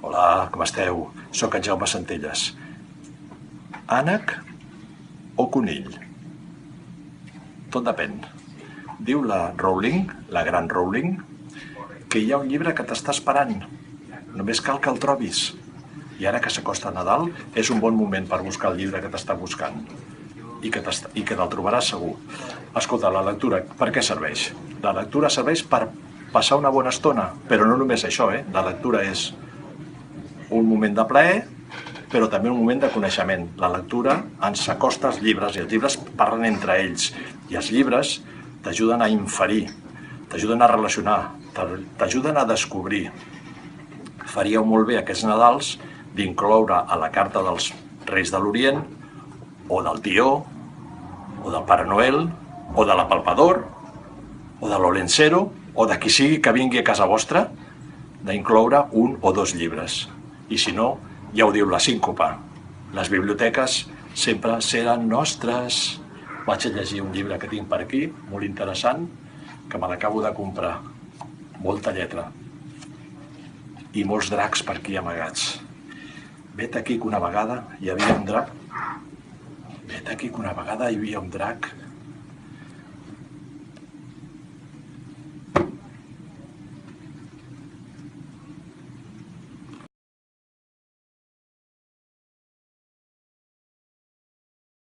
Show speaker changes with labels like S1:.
S1: Hola, com esteu? Soc en Jaume Centelles. Ànec o conill? Tot depèn. Diu la Rowling, la gran Rowling, que hi ha un llibre que t'està esperant. Només cal que el trobis. I ara que s'acosta Nadal, és un bon moment per buscar el llibre que t'està buscant. I que te'l trobaràs segur. Escolta, la lectura, per què serveix? La lectura serveix per passar una bona estona, però no només això, La lectura és un moment de plaer, però també un moment de coneixement. La lectura ens acosta als llibres i els llibres parlen entre ells. I els llibres t'ajuden a inferir, t'ajuden a relacionar, t'ajuden a descobrir. Faríeu molt bé aquests Nadals d'incloure a la carta dels Reis de l'Orient, o del Tió, o del Pare Noel, o de l'Apalpador, o de l'Olencero, o de qui sigui que vingui a casa vostra, d'incloure un o dos llibres. I si no, ja ho diu la síncopa. Les biblioteques sempre seran nostres. Vaig a llegir un llibre que tinc per aquí, molt interessant, que me l'acabo de comprar. Molta lletra. I molts dracs per aquí amagats. Vet aquí que una vegada hi havia un drac.